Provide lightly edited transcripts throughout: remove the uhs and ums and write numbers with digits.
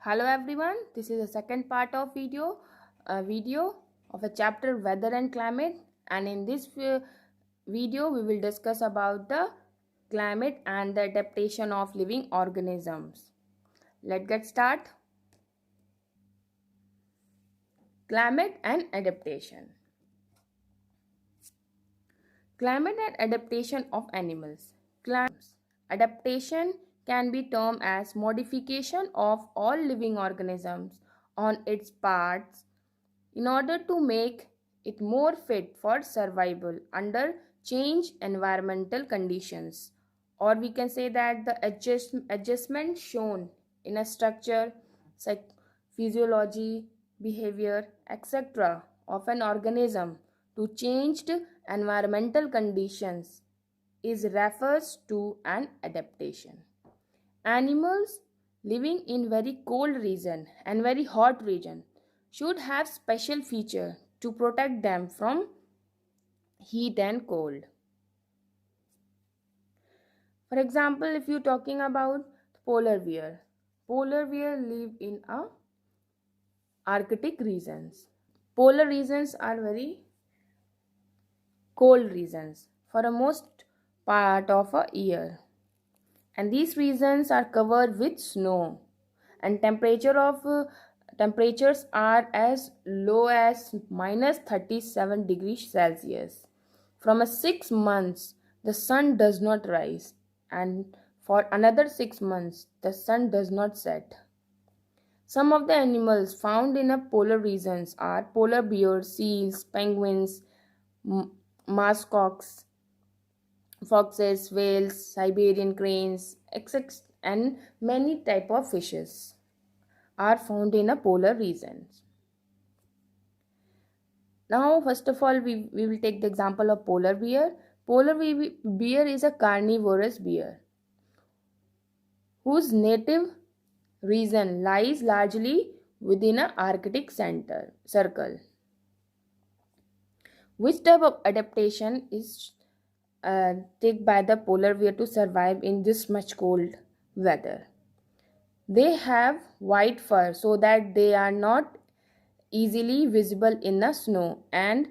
Hello everyone, this is the second part of video of a chapter weather and climate, and in this video we will discuss about the climate and the adaptation of living organisms. Let's get start. Climate and adaptation. Climate and adaptation of animals. Adaptation can be termed as modification of all living organisms on its parts in order to make it more fit for survival under changed environmental conditions. Or we can say that the adjustment shown in a structure, physiology, behavior, etc. of an organism to changed environmental conditions is refers to an adaptation. Animals living in very cold region and very hot region should have special feature to protect them from heat and cold. For example, if you're talking about polar bear live in a Arctic regions. Polar regions are very cold regions for a most part of a year, and these regions are covered with snow, and temperatures are as low as minus 37 degrees Celsius. From a 6 months, the sun does not rise, and for another 6 months, the sun does not set. Some of the animals found in the polar regions are polar bears, seals, penguins, muskox, foxes, whales, Siberian cranes, etc. and many type of fishes are found in a polar regions. Now, first of all, we will take the example of polar bear. Bear is a carnivorous bear whose native region lies largely within an Arctic circle. Which type of adaptation is taken by the polar bear to survive in this much cold weather? They have white fur so that they are not easily visible in the snow and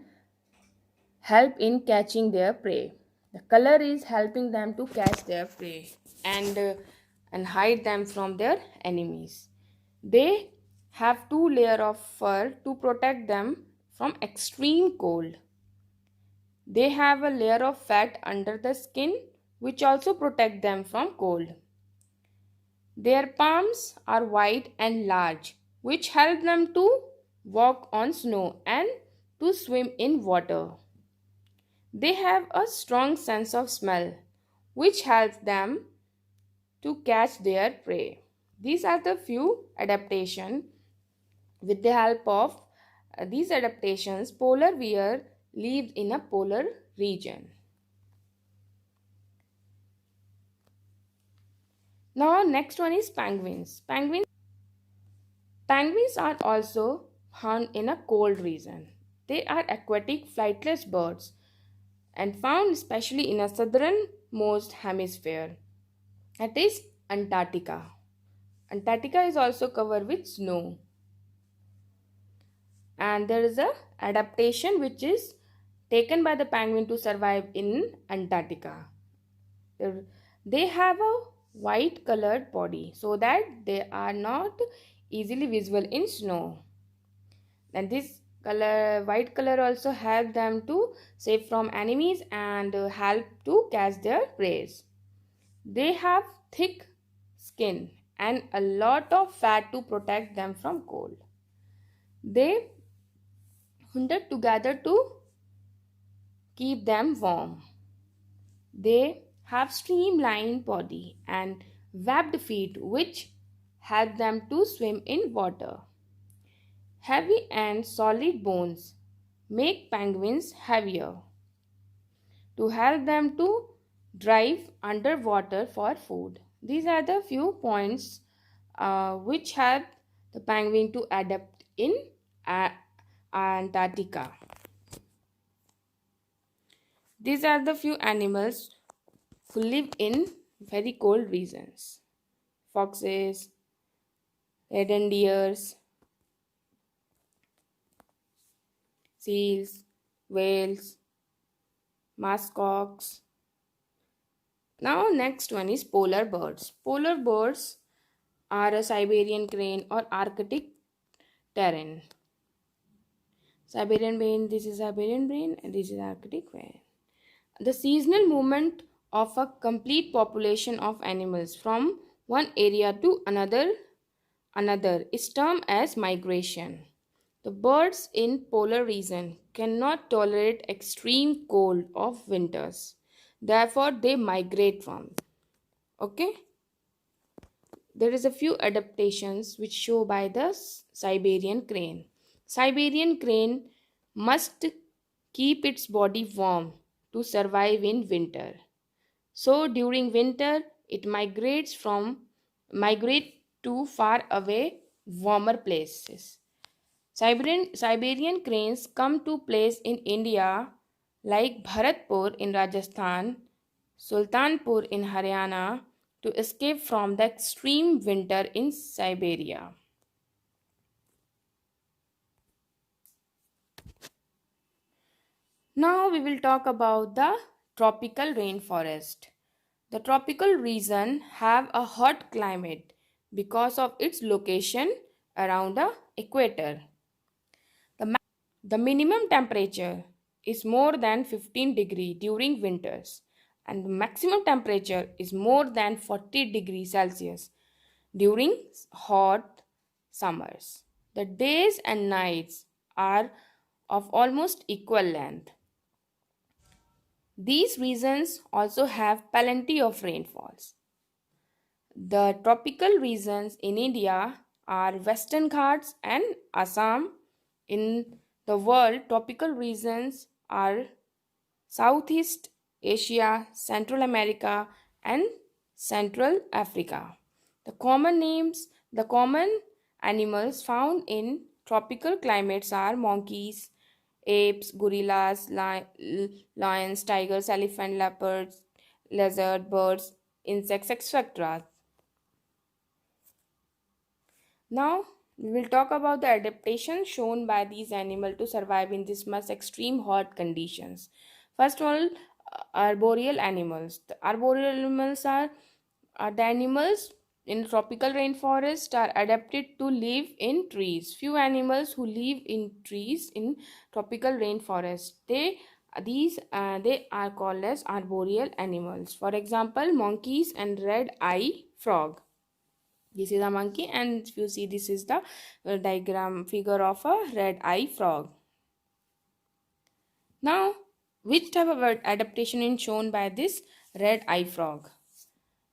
help in catching their prey. The color is helping them to catch their prey and hide them from their enemies. They have two layers of fur to protect them from extreme cold. They have a layer of fat under the skin which also protect them from cold. Their palms are white and large, which help them to walk on snow and to swim in water. They have a strong sense of smell, which helps them to catch their prey. These are the few adaptations. With the help of these adaptations, polar bear lives in a polar region. Now, next one is penguins. Penguins are also found in a cold region. They are aquatic flightless birds and found especially in a southernmost hemisphere. That is Antarctica. Antarctica is also covered with snow. And there is a adaptation which is taken by the penguin to survive in Antarctica. They have a white colored body so that they are not easily visible in snow. And this white color also help them to save from enemies and help to catch their prey. They have thick skin and a lot of fat to protect them from cold. They hunt together to keep them warm. They have streamlined body and webbed feet which help them to swim in water. Heavy and solid bones make penguins heavier to help them to dive underwater for food. These are the few points which help the penguin to adapt in Antarctica. These are the few animals who live in very cold regions. Foxes, red deers, seals, whales, muskox. Now next one is polar birds. Polar birds are a Siberian crane or Arctic terrain. Siberian crane, this is Siberian crane and this is Arctic crane. The seasonal movement of a complete population of animals from one area to another is termed as migration. The birds in polar region cannot tolerate extreme cold of winters. Therefore, they migrate from. Okay, there is a few adaptations which show by the Siberian crane. Siberian crane must keep its body warm to survive in winter. So during winter, it migrate to far away warmer places. Siberian cranes come to place in India like Bharatpur in Rajasthan, Sultanpur in Haryana to escape from the extreme winter in Siberia. Now we will talk about the tropical rainforest. The tropical region have a hot climate because of its location around the equator. The minimum temperature is more than 15 degree during winters and the maximum temperature is more than 40 degrees Celsius during hot summers. The days and nights are of almost equal length. These regions also have plenty of rainfalls. The tropical regions in India are Western Ghats and Assam. In the world, tropical regions are Southeast Asia, Central America, and Central Africa. The common animals found in tropical climates are monkeys, apes, gorillas, lions, tigers, elephant, leopards, lizard, birds, insects, etc. Now we will talk about the adaptation shown by these animals to survive in this much extreme hot conditions. First of all, arboreal animals. The arboreal animals are the animals in tropical rainforest are adapted to live in trees. Few animals who live in trees in tropical rainforest. They are called as arboreal animals. For example, monkeys and red eye frog. This is a monkey, and if you see, this is the diagram figure of a red eye frog. Now, which type of adaptation is shown by this red eye frog?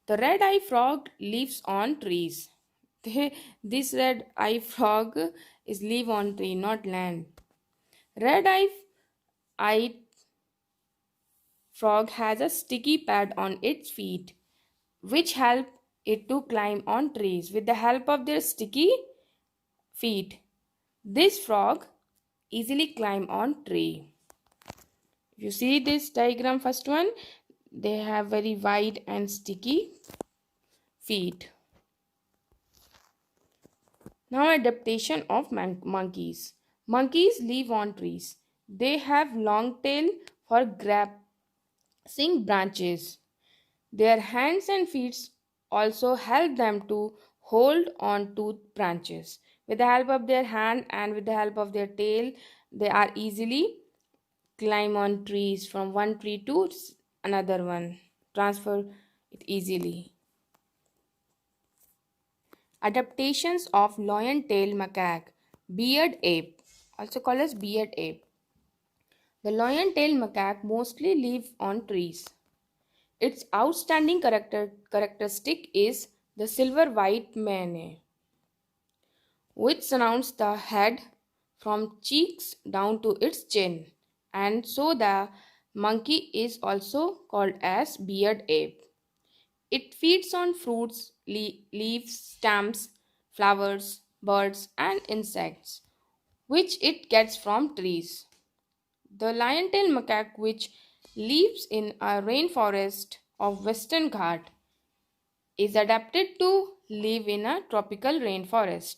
The red eye frog lives on trees. This red eye frog is live on tree, not land. Eye frog has a sticky pad on its feet which help it to climb on trees. With the help of their sticky feet, this frog easily climb on tree. If you see this diagram, first one, they have very wide and sticky feet. Now adaptation of monkeys. Monkeys live on trees. They have long tail for grasping branches. Their hands and feet also help them to hold on to branches. With the help of their hand and with the help of their tail, they are easily climb on trees from one tree to another one. Transfer it easily. Adaptations of lion-tailed macaque, beard ape, also called as beard ape. The lion-tailed macaque mostly live on trees. Its outstanding characteristic is the silver-white mane, which surrounds the head from cheeks down to its chin, and so the monkey is also called as beard ape. It feeds on fruits, leaves, stems, flowers, birds, and insects, which it gets from trees. The lion-tailed macaque, which lives in a rainforest of Western Ghat, is adapted to live in a tropical rainforest.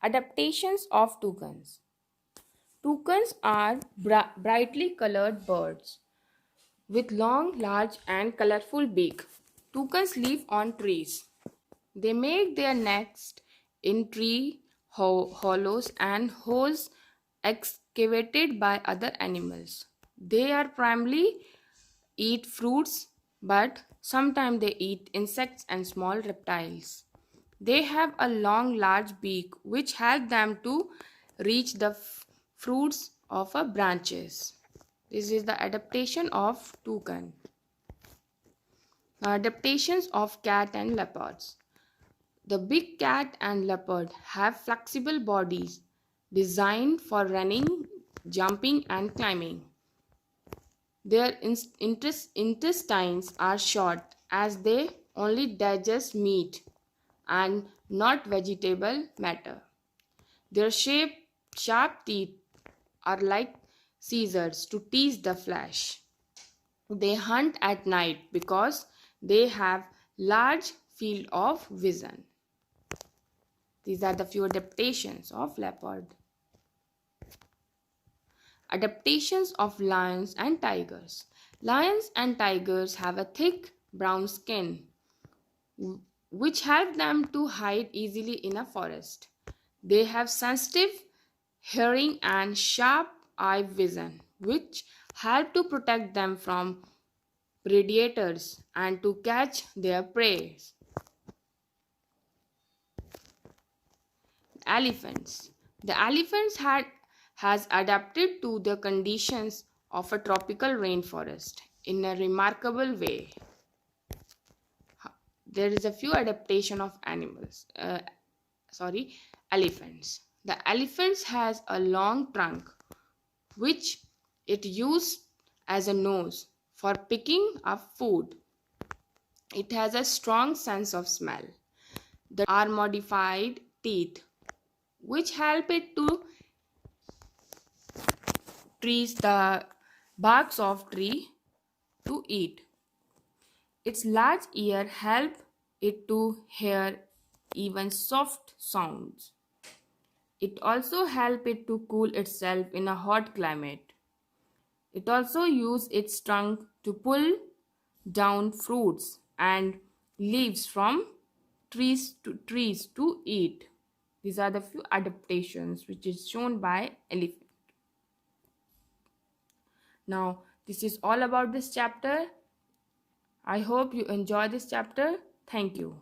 Adaptations of toucans. Toucans are brightly colored birds with long, large, and colorful beak. Toucans live on trees. They make their nest in tree hollows and holes excavated by other animals. They are primarily eat fruits, but sometimes they eat insects and small reptiles. They have a long, large beak which help them to reach the fruits of a branches. This is the adaptation of toucan. Now, adaptations of cat and leopards. The big cat and leopard have flexible bodies designed for running, jumping, and climbing. Their intestines are short as they only digest meat and not vegetable matter. Their sharp teeth are like scissors to tease the flesh. They hunt at night because they have large field of vision. These are the few adaptations of leopard. Adaptations of lions and tigers. Lions and tigers have a thick brown skin which help them to hide easily in a forest. They have sensitive hearing and sharp eye vision which help to protect them from predators and to catch their prey. Elephants. The elephants has adapted to the conditions of a tropical rainforest in a remarkable way. There is a few adaptation of elephants. The elephants has a long trunk which it used as a nose for picking up food. It has a strong sense of smell. The are modified teeth which help it to trees the barks of tree to eat. Its large ear help it to hear even soft sounds. It also help it to cool itself in a hot climate. It also use its trunk to pull down fruits and leaves from trees to eat. These are the few adaptations which is shown by elephant. Now, this is all about this chapter. I hope you enjoy this chapter. Thank you.